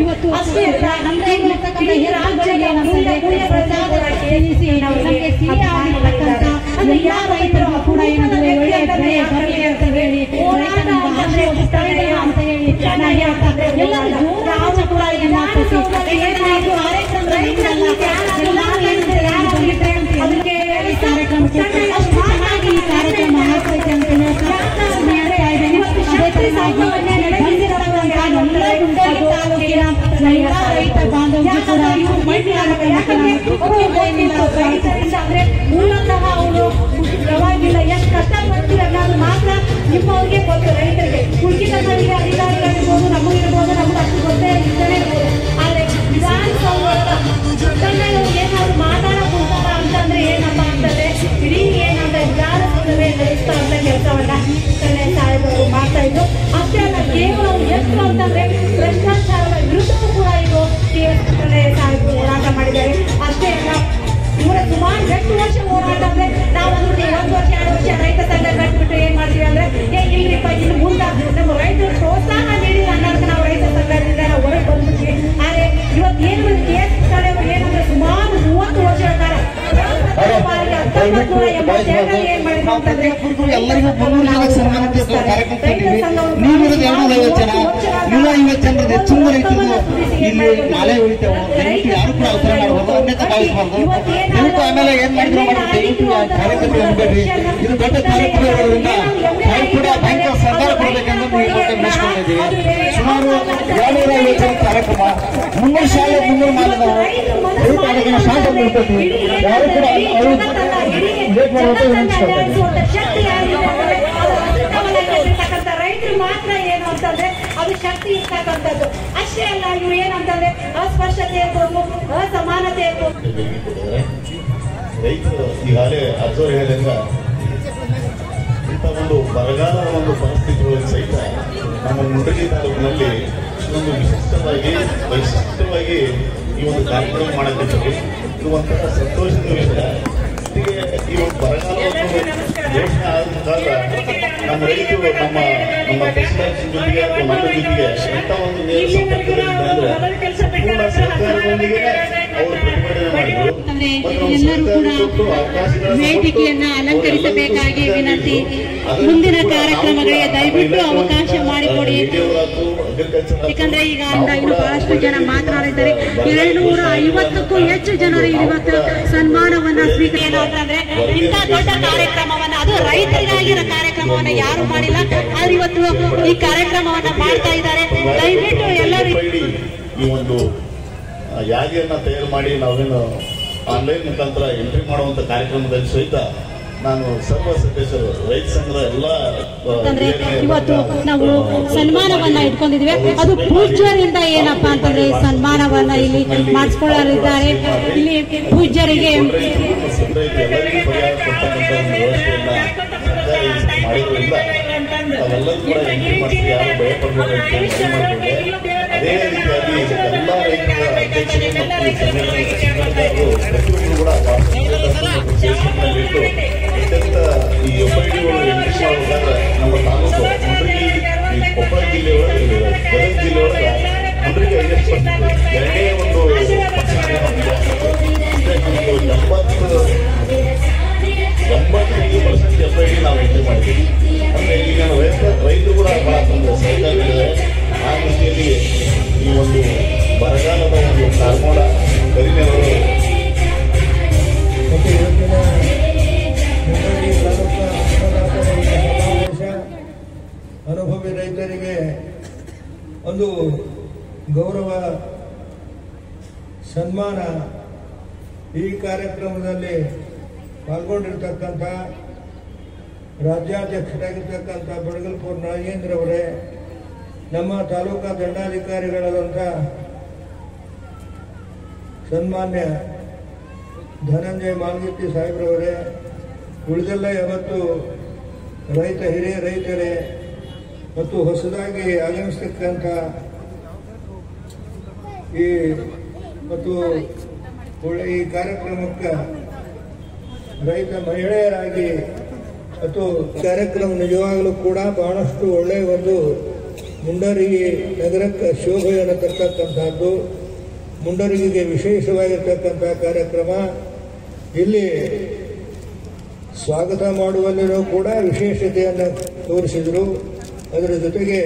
ಇವತ್ತು ಎಲ್ಲ ರೈತರು ಕೂಡ ಏನಾದ್ರೆ ಒಳ್ಳೆ ಬೆಳೆ ಬರಲಿ ಅಂತ ಹೇಳಿ ಅಂತ ಹೇಳಿ ಎಲ್ಲರೂ ಜೋರಾಗಿ ಚಪ್ಪಾಳೆಯನ್ನ ಹಾಕಿಸಿ ಕಾರ್ಯಕ್ರಮಕ್ಕೆ ಅಷ್ಟು ಚೆನ್ನಾಗಿ ಈ ಕಾರ್ಯಕ್ರಮ ಆಗ್ತೈತೆ ಅಂತ ಹೇಳ್ತಾ ಇದ್ದೇನೆ. ಅದೇ ತರನಾಗಿ ಬಂದಿರತಕ್ಕಂಥ ಎಲ್ಲ ತಾಲೂಕಿನ ಎಲ್ಲ ರೈತ ಬಾಂಧವರಿಗೆ ಕೂಡ ಮೂಲತಃ ಅವರು ಪರವಾಗಿಲ್ಲ ಎಷ್ಟು ಕಷ್ಟಪಡ್ತೀರ ಅನ್ನೋದು ಮಾತ್ರ ನಿಮ್ಮವ್ರಿಗೆ ಗೊತ್ತು. ರೈತರಿಗೆ ಉಳಿದವರಿಗೆ ಅಧಿಕಾರಿಗಳಿರ್ಬೋದು, ನಮಗಿರ್ಬೋದು, ನಮ್ಗೆ ಅಷ್ಟು ಗೊತ್ತೇ ಇರ್ತಾನೆ ಇರ್ಬೋದು. ಆದರೆ ವಿಧಾನಸೌಧದ ಏನಾದ್ರು ಮಾತಾಡಕ್ ಹೋಗ್ತಾರ ಅಂತಂದ್ರೆ ಏನಪ್ಪ ಅಂತಂದ್ರೆ ಇಡೀ ಏನಂತ ವಿಧಾನಸೌಧವೇ ನಡೆಸ್ತಾ ಅಂತ ಕೆಲಸವನ್ನ ಸಾಹೇಬರು ಮಾಡ್ತಾ ಇದ್ರು. ಅಷ್ಟೇ ಅಲ್ಲ, ಕೇವಲ ಎಷ್ಟು ಅಂತಂದ್ರೆ ಭ್ರಷ್ಟಾಚಾರದ ವಿರುದ್ಧವೂ ಕೂಡ ಇದು ಸಾಹೇಬರು ಹೋರಾಟ ಮಾಡಿದ್ದಾರೆ. ಅಷ್ಟೇ ಅಲ್ಲ, ಇವರ ಸುಮಾರು 8 ವರ್ಷ ಹೋರಾಟ ಅಂದ್ರೆ ನಾವೊಂದು 1 ವರ್ಷ 2 ವರ್ಷ ರೈತ ಸಂಘ ಕಟ್ಬಿಟ್ಟು ಏನ್ ಮಾಡ್ತೀವಿ ಅಂದ್ರೆ ಇಲ್ರಿಪ್ಪ ಇನ್ನು ಮುಂದಾದ್ರು ನಮ್ಮ ರೈತರು ಪ್ರೋತ್ಸಾಹ ನೀಡಿ ಅನ್ನೋದಕ್ಕೆ ನಾವು ರೈತ ಸಂಘದಿಂದ ನಾವು ಹೊರಗೆ ಬಂದ್ಬಿಟ್ವಿ. ಆದ್ರೆ ಇವತ್ತೇನು ಕೇಸ್ ಕಡೆಯವರು ಏನಂದ್ರೆ ಸುಮಾರು 30 ವರ್ಷಗಳ ಕಾಲ ಏನ್ ಮಾಡಿದ್ರು ಅಂತಂದ್ರೆ ಎಲ್ಲರಿಗೂ 300 ಜನಕ್ಕೆ ಸನ್ಮಾನ ಕಾರ್ಯಕ್ರಮ ನೀವಿರೋದು 250 ಜನ 150 ಜನರು ಹೆಚ್ಚಿನ ರೈತರು ಇಲ್ಲಿ ನಾಳೆ ಉಳಿತೇವೆ. ದಯವಿಟ್ಟು ಯಾರು ಕೂಡ ಅವಸರ ಮಾಡಬಹುದು, ಅನ್ಯತಾ ಭಾವಿಸಬಾರ್ದು. ದಯವಿಟ್ಟು ಆಮೇಲೆ ಏನ್ ಮಾಡಿದ್ರು ದಯವಿಟ್ಟು ಕಾರ್ಯಕ್ರಮ ಅನ್ಬೇಡ್ರಿ. ಇದು ದೊಡ್ಡ ಕಾರ್ಯಕ್ರಮ ಇರೋದ್ರಿಂದ ನಾವು ಕೂಡ ಬ್ಯಾಂಕ್ ಸರ್ಕಾರ ಕೊಡಬೇಕೆಂದು ಮೆಚ್ಕೊಂಡಿದ್ದೀವಿ. ಸುಮಾರು 250 ಜನ ಕಾರ್ಯಕ್ರಮ 300 ಶಾಲೆ 300 ಮಾಲದವರು ದಯವಿಟ್ಟು ಅದಕ್ಕೆ ಶಾಂತ ಇರ್ತೈತಿ. ಯಾರು ಕೂಡ ರೈತರು ಮಾತ್ರ ಏನು ಅಂತಂದ್ರೆ ಅದು ಶಕ್ತಿ ಇರ್ತಕ್ಕಂಥದ್ದು. ಅಷ್ಟೇ ಅಲ್ಲ, ಇವ್ರು ಏನಂತಂದ್ರೆ ಅಸ್ಪರ್ಶತೆ ಇರ್ಬೋದು, ಅಸಮಾನತೆ ಇರ್ಬೋದು. ರೈತರು ಈಗಾಗಲೇ ಅಬ್ಸರ್ವ್ ಹೇಳಿದಂಗ ಇಂಥ ಒಂದು ಬರಗಾಲ ಒಂದು ಪರಿಸ್ಥಿತಿಗಳಲ್ಲಿ ಸಹಿತ ನಮ್ಮ ಮುಂಡಗಿ ತಾಲೂಕಿನಲ್ಲಿ ಒಂದು ವೈಶಿಷ್ಟ್ಯವಾಗಿ ಈ ಒಂದು ಕಾರ್ಯಕ್ರಮ ಮಾಡಕ್ಕಿದ್ದೀವಿ. ಇದು ಒಂಥರ ಸಂತೋಷದ ವಿಷಯ. ಈ ಒಂದು ಬರಗಾಲವನ್ನು ಘೋಷಣೆ ಆದ ನಮ್ಮ ರೈತರು ನಮ್ಮ ಪ್ರೆಸಿಡೆಂಟ್ ಜೊತೆಗೆ ನಮ್ಮ ಜೊತೆಗೆ ಎಂಥ ಒಂದು ನೇರ ಸಂಪರ್ಕದಲ್ಲಿ ಪೂರ್ಣ ಸರ್ಕಾರದೊಂದಿಗೆ ಅವರು ಪ್ರತಿಭಟನೆ ಮಾಡಿದರು. ಎಲ್ಲರೂ ಕೂಡ ವೇದಿಕೆಯನ್ನ ಅಲಂಕರಿಸಬೇಕಾಗಿ ವಿನಂತಿ. ಮುಂದಿನ ಕಾರ್ಯಕ್ರಮಗಳಿಗೆ ದಯವಿಟ್ಟು ಅವಕಾಶ ಮಾಡಿಕೊಡಿ. ಯಾಕಂದ್ರೆ ಈಗ ಇನ್ನು ಬಹಳಷ್ಟು ಜನ ಮಾತನಾಡಿದ್ದಾರೆ. 250ಕ್ಕೂ ಹೆಚ್ಚು ಜನರು ಇವತ್ತು ಸನ್ಮಾನವನ್ನ ಸ್ವೀಕರಿಸಿದ್ರೆ ಇಂಥ ದೊಡ್ಡ ಕಾರ್ಯಕ್ರಮವನ್ನ, ಅದು ರೈತರಿಗಾಗಿರೋ ಕಾರ್ಯಕ್ರಮವನ್ನ ಯಾರು ಮಾಡಿಲ್ಲ, ಆದ್ರೆ ಇವತ್ತು ಈ ಕಾರ್ಯಕ್ರಮವನ್ನ ಮಾಡ್ತಾ ಇದ್ದಾರೆ. ದಯವಿಟ್ಟು ಎಲ್ಲರೂ ಈ ಒಂದು ಯಾದಿಯನ್ನ ತಯಾರು ಮಾಡಿ ನಾವೇನು ಆನ್ಲೈನ್ ಮುಖಾಂತರ ಎಂಟ್ರಿ ಮಾಡುವಂತ ಕಾರ್ಯಕ್ರಮದಲ್ಲಿ ಸಹಿತ ನಾನು ಸರ್ವ ಸದಸ್ಯರು ರೈತ ಸಂಘದ ಎಲ್ಲ ಇವತ್ತು ನಾವು ಸನ್ಮಾನವನ್ನ ಇಟ್ಕೊಂಡಿದ್ವಿ. ಅದು ಪೂಜ್ಯರಿಂದ ಏನಪ್ಪಾ ಅಂತಂದ್ರೆ ಸನ್ಮಾನವನ್ನ ಇಲ್ಲಿ ಮಾಡಿಸ್ಕೊಳ್ಳಲಿದ್ದಾರೆ. ಇಲ್ಲಿ ಪೂಜ್ಯರಿಗೆ ಎಲ್ಲರಿಗೂ ಪರಿಹಾರ ಕೊಡ್ತಕ್ಕಂಥ ಒಂದು ವ್ಯವಸ್ಥೆಯನ್ನ ಸರ್ಕಾರ ಮಾಡಿರೋದ್ರಿಂದ ಅವೆಲ್ಲರೂ ಕೂಡ ಎಂಟ್ರಿ ಮಾಡಿಸಿ ಯಾರು ಭಯಪಡಬೇಕು ಅಂತ ಮಾಡಿಕೊಂಡೆ. ಅದೇ ರೀತಿಯಾಗಿ ಎಲ್ಲ ರೈತರ ಅಧ್ಯಕ್ಷರು ಮತ್ತು ಪ್ರತಿಯೊಬ್ಬರು ಕೂಡ ಫೇಸ್ಬುಕ್ನಲ್ಲಿಟ್ಟು ಅತ್ಯಂತ ಈ FIDಗಳು ಎಂಟ್ರಿ ಮಾಡುವುದಾದ್ರೆ ನಮ್ಮ ತಾಲೂಕು ಮುಂಡ್ರಿಗಿ ಈ ಕೊಪ್ಪಳ ಜಿಲ್ಲೆಯೊಳಗೆ ಗದಗ ಜಿಲ್ಲೆಯೊಳಗೆ ಮುಂಡ್ರಿಗಿ 50% ಎರಡನೇ ಒಂದು ಪಕ್ಷ 85% FID ನಾವು ಎಂಟ್ರಿ ಮಾಡಿದ್ದೀವಿ. ಅಂದರೆ ಈಗ ರೈತರು ಕೂಡ ಬಹಳ ತೊಂದರೆ ಸಹಕಾರಿದ್ದಾರೆ. ಆ ದೃಷ್ಟಿಯಲ್ಲಿ ಈ ಒಂದು ಬರಗಾಲದ ಒಂದು ಕಾರ್ಮೋಡ ಕರಿನೆರಳು ಮತ್ತು ಇವತ್ತಿನ ಮುಂಡಗಿ ತಾಲೂಕು ಸಮಾವೇಶ ಅನುಭವಿ ರೈತರಿಗೆ ಒಂದು ಗೌರವ ಸನ್ಮಾನ. ಈ ಕಾರ್ಯಕ್ರಮದಲ್ಲಿ ಪಾಲ್ಗೊಂಡಿರ್ತಕ್ಕಂಥ ರಾಜ್ಯಾಧ್ಯಕ್ಷರಾಗಿರ್ತಕ್ಕಂಥ ಬಡಗಲ್ಪುರ್ ನಾಗೇಂದ್ರ ಅವರೇ, ನಮ್ಮ ತಾಲೂಕಾ ದಂಡಾಧಿಕಾರಿಗಳಾದಂಥ ಸನ್ಮಾನ್ಯ ಧನಂಜಯ ಮಾಲ್ಗಿತ್ತಿ ಸಾಹೇಬ್ರವರೇ, ಉಳಿದೆಲ್ಲ ಯಾವತ್ತು ಹಿರಿಯ ರೈತರೇ ಮತ್ತು ಹೊಸದಾಗಿ ಆಗಮಿಸ್ತಕ್ಕಂಥ ಮತ್ತು ಈ ಕಾರ್ಯಕ್ರಮಕ್ಕೆ ರೈತ ಮಹಿಳೆಯರಾಗಿ ಮತ್ತು ಕಾರ್ಯಕ್ರಮ ನಿಜವಾಗಲೂ ಕೂಡ ಬಹಳಷ್ಟು ಒಳ್ಳೆಯ ಒಂದು ಮುಂಡರಗಿ ನಗರಕ್ಕೆ ಶೋಭೆಯನ್ನು ತರ್ತಕ್ಕಂಥದ್ದು, ಮುಂಡರಗಿಗೆ ವಿಶೇಷವಾಗಿರ್ತಕ್ಕಂಥ ಕಾರ್ಯಕ್ರಮ. ಇಲ್ಲಿ ಸ್ವಾಗತ ಮಾಡುವಲ್ಲಿನೂ ಕೂಡ ವಿಶೇಷತೆಯನ್ನು ತೋರಿಸಿದರು. ಅದರ ಜೊತೆಗೆ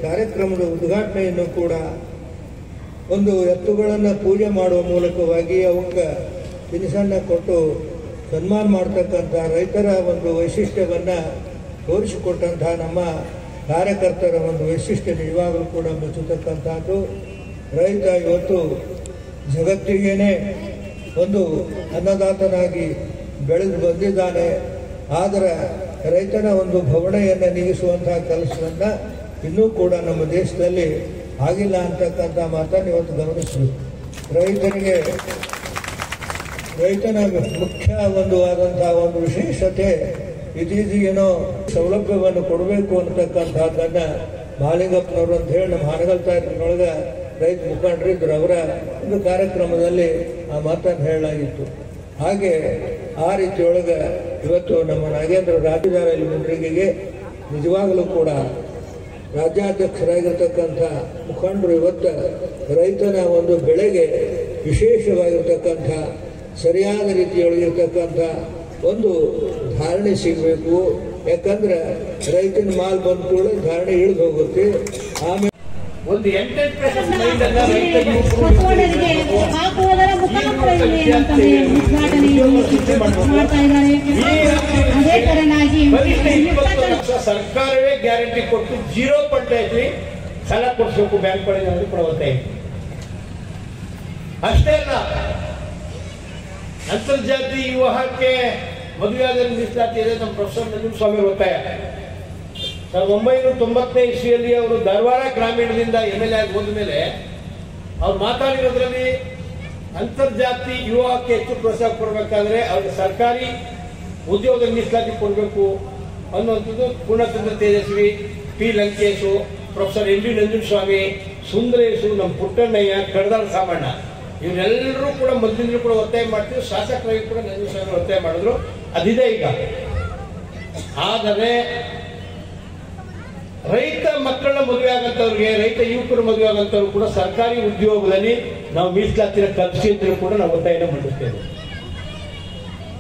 ಕಾರ್ಯಕ್ರಮದ ಉದ್ಘಾಟನೆಯನ್ನು ಕೂಡ ಒಂದು ಎತ್ತುಗಳನ್ನು ಪೂಜೆ ಮಾಡುವ ಮೂಲಕವಾಗಿ ಅವಕ್ಕೆ ತಿನಿಸನ್ನು ಕೊಟ್ಟು ಸನ್ಮಾನ ಮಾಡತಕ್ಕಂಥ ರೈತರ ಒಂದು ವೈಶಿಷ್ಟ್ಯವನ್ನು ತೋರಿಸಿಕೊಟ್ಟಂತಹ ನಮ್ಮ ಕಾರ್ಯಕರ್ತರ ಒಂದು ವೈಶಿಷ್ಟ್ಯ ನಿಜವಾಗಲೂ ಕೂಡ ಮೆಚ್ಚತಕ್ಕಂಥದ್ದು. ರೈತ ಇವತ್ತು ಜಗತ್ತಿಗೇನೆ ಒಂದು ಅನ್ನದಾತನಾಗಿ ಬೆಳೆದು ಬಂದಿದ್ದಾನೆ. ಆದರೆ ರೈತನ ಒಂದು ಭವಣೆಯನ್ನು ನೀಗಿಸುವಂತಹ ಕೆಲಸವನ್ನು ಇನ್ನೂ ಕೂಡ ನಮ್ಮ ದೇಶದಲ್ಲಿ ಆಗಿಲ್ಲ ಅಂತಕ್ಕಂಥ ಮಾತನ್ನು ಇವತ್ತು ಗಮನಿಸಬೇಕು. ರೈತನ ಮುಖ್ಯ ಒಂದು ಆದಂತಹ ಒಂದು ವಿಶೇಷತೆ ಇತ್ತೀಚೆಗೇನೋ ಸೌಲಭ್ಯವನ್ನು ಕೊಡಬೇಕು ಅಂತಕ್ಕಂಥದ್ದನ್ನು ಮಹಾಲಿಂಗಪ್ಪನವರು ಅಂತ ಹೇಳಿ ನಮ್ಮ ಹಾನಗಲ್ ತಾಲೂಕಿನೊಳಗೆ ರೈತ ಮುಖಂಡರು ಇದ್ರು. ಅವರ ಒಂದು ಕಾರ್ಯಕ್ರಮದಲ್ಲಿ ಆ ಮಾತನ್ನು ಹೇಳಲಾಗಿತ್ತು. ಹಾಗೆ ಆ ರೀತಿಯೊಳಗೆ ಇವತ್ತು ನಮ್ಮ ನಾಗೇಂದ್ರ ರಾಜ್ಯದಾರ ಇಲ್ಲಿ ಮುಂಡ್ರಿಗೆಗೆ ನಿಜವಾಗಲೂ ಕೂಡ ರಾಜ್ಯಾಧ್ಯಕ್ಷರಾಗಿರ್ತಕ್ಕಂಥ ಮುಖಂಡರು ಇವತ್ತು ರೈತನ ಒಂದು ಬೆಳೆಗೆ ವಿಶೇಷವಾಗಿರ್ತಕ್ಕಂಥ ಸರಿಯಾದ ರೀತಿಯೊಳಗಿರ್ತಕ್ಕಂಥ ಒಂದು ಧಾರಣೆ ಸಿಗಬೇಕು. ಯಾಕಂದ್ರೆ ರೈತನ ಮಾಲ್ ಬಂದ ಕೂಡ ಧಾರಣೆ ಇಳಿದು ಹೋಗುತ್ತೆ. ಆಮೇಲೆ ಒಂದು ಹಾಕುವುದರ ಮುಖಾಂತರ ಮಾಡ್ತಾ ಇದ್ದಾರೆ. ಅದೇ ತರನಾಗಿ ಸರ್ಕಾರವೇ ಗ್ಯಾರಂಟಿ ಕೊಟ್ಟು 0% ಸಾಲ ಕೊಡಿಸಬೇಕು ಬ್ಯಾಂಕ್ಗಳಿಗೆ ಅಂತ ಕೊಡುತ್ತೆ. ಅಷ್ಟೇ ಅಲ್ಲ, ಅಂತರ್ಜಾತಿ ವಿವಾಹಕ್ಕೆ ಮದುವೆ ಆದಲ್ಲಿ ಮೀಸಲಾತಿ ಇದೆ. ನಮ್ಮ ಪ್ರೊಫೆಸರ್ ನಂಜುಂಡ ಸ್ವಾಮಿ ಒತ್ತಾಯ 1990ನೇ ಇಸ್ವಿಯಲ್ಲಿ ಅವರು ಧಾರವಾಡ ಗ್ರಾಮೀಣದಿಂದ MLA ಆಗಿ ಹೋದ ಮೇಲೆ ಅವ್ರು ಮಾತಾಡಿರೋದ್ರಲ್ಲಿ ಅಂತರ್ಜಾತಿ ವಿವಾಹಕ್ಕೆ ಹೆಚ್ಚು ಪ್ರೋತ್ಸಾಹ ಕೊಡಬೇಕಾದ್ರೆ ಅವ್ರಿಗೆ ಸರ್ಕಾರಿ ಉದ್ಯೋಗ ಮೀಸಲಾತಿ ಕೊಡಬೇಕು ಅನ್ನುವಂಥದ್ದು Poornachandra Tejaswi, P. Lankesh, professor ND Nanjunda Swamy, Sundaresh, ನಮ್ಮ ಪುಟ್ಟಣ್ಣಯ್ಯ, ಕಡದಾಳ ಸಾಮಣ್ಣ ಇವರೆಲ್ಲರೂ ಕೂಡ ಮೊದಲಿಂದಲೂ ಕೂಡ ಒತ್ತಾಯ ಮಾಡ್ತಿದ್ರು. ಶಾಸಕರಾಗಿ ಕೂಡ ನಂಜುಂಡ ಸ್ವಾಮಿ ಒತ್ತಾಯ ಮಾಡಿದ್ರು. ಅದಿದೆ ಈಗ. ಆದರೆ ರೈತ ಮಕ್ಕಳನ್ನ ಮದುವೆ ಆಗಂತವ್ರಿಗೆ, ರೈತ ಯುವಕರು ಮದುವೆ ಆಗಂತವ್ರು ಕೂಡ ಸರ್ಕಾರಿ ಉದ್ಯೋಗದಲ್ಲಿ ನಾವು ಮೀಸಲಾತಿನ ಕಲ್ಪಿಸಿ ಅಂತ ಕೂಡ ನಾವು ಒತ್ತಾಯನ ಮಂಡಿಸ್ತೇವೆ.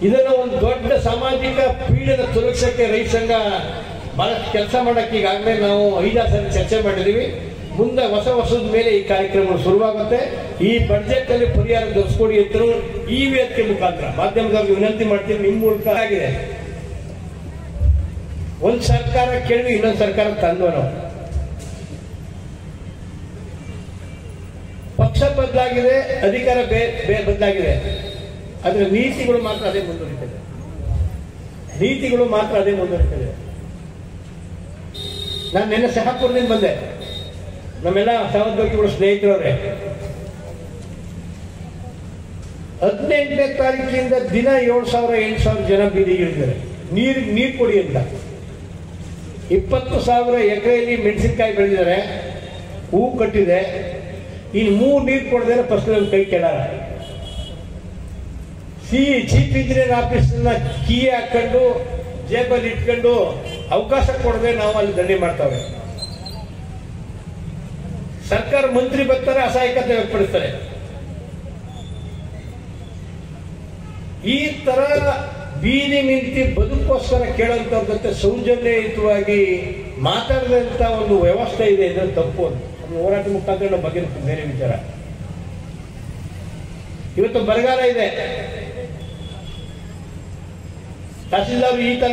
ಇದನ್ನ ಒಂದು ದೊಡ್ಡ ಸಾಮಾಜಿಕ ಪೀಡನ ತೊಲಗಿಸಕ್ಕೆ ರೈತ ಸಂಘ ಬಹಳಷ್ಟು ಕೆಲಸ ಮಾಡಕ್ಕೆ ಈಗಾಗಲೇ ನಾವು 5-6 ಸಲ ಚರ್ಚೆ ಮಾಡಿದೀವಿ. ಮುಂದೆ ಹೊಸ ವರ್ಷದ ಮೇಲೆ ಈ ಕಾರ್ಯಕ್ರಮಗಳು ಶುರುವಾಗುತ್ತೆ. ಈ ಬಡ್ಜೆಟ್ ಅಲ್ಲಿ ಪರಿಹಾರ ದೊರಕಿಸ್ಕೊಡಿ ಅಂತ ಈ ವೇದಿಕೆ ಮುಖಾಂತರ ಮಾಧ್ಯಮದವ್ರಿಗೆ ವಿನಂತಿ ಮಾಡ್ತೀವಿ. ನಿಮ್ಮ ಮೂಲಕ ಆಗಿದೆ. ಒಂದು ಸರ್ಕಾರ ಕೇಳಿ ಇನ್ನೊಂದು ಸರ್ಕಾರ ತಂದವ ನಾವು. ಪಕ್ಷ ಬದಲಾಗಿದೆ, ಅಧಿಕಾರ ಬದಲಾಗಿದೆ, ಆದ್ರೆ ನೀತಿಗಳು ಮಾತ್ರ ಅದೇ ಮುಂದುವರಿತದೆ. ನಾನು ನಿನ್ನೆ ಶಹಾಪುರದಿಂದ ಬಂದೆ. ನಮ್ಮೆಲ್ಲ ಸಹೋದ್ಯೋಗಿಗಳು ಸ್ನೇಹಿತರವ್ರೆ, 18ನೇ ತಾರೀಕಿನಿಂದ ದಿನ 7,000-8,000 ಜನ ಬೀದಿಗಿಳಿದ್ದಾರೆ. ನೀರು ಕೊಡಿ ಅಂತ. 20,000 ಎಕರೆಯಲ್ಲಿ ಮೆಣಸಿನಕಾಯಿ ಬೆಳೆದಿದ್ದಾರೆ, ಹೂ ಕಟ್ಟಿದೆ. ಇನ್ನು 3 ನೀರು ಕೊಡದೆ ಫಸ್ಟ್ ಕೈ ಕೆಡಾರ. ಚೀಫ್ ಇಂಜಿನಿಯರ್ ಆಫೀಸ್ನ ಕೀ ಹಾಕೊಂಡು ಜೇಬಲ್ಲಿ ಇಟ್ಕೊಂಡು ಅವಕಾಶ ಕೊಡದೆ ನಾವು ಅಲ್ಲಿ ದಂಧೆ ಮಾಡ್ತಾವೆ. ಸರ್ಕಾರ ಮಂತ್ರಿ ಬರ್ತಾರೆ, ಅಸಹಾಯಕತೆ ವ್ಯಕ್ತಪಡಿಸ್ತಾರೆ. ಈ ತರ ಬೀದಿ ನಿಂತಿ ಬದುಕೋಸ್ಕರ ಕೇಳುವಂತವ್ರ ಜೊತೆ ಸೌಜನ್ಯಯುತವಾಗಿ ಮಾತಾಡಿದಂತ ಒಂದು ವ್ಯವಸ್ಥೆ ಇದೆ. ಇದನ್ನು ತಪ್ಪು ಅಂತ ಹೋರಾಟ ಮುಖಾಂತರ ನಾವು ಬಗ್ಗೆ ಬೇರೆ ವಿಚಾರ. ಇವತ್ತು ಬರಗಾಲ ಇದೆ. ತಹಸೀಲ್ದಾರ್ ಈ ತರ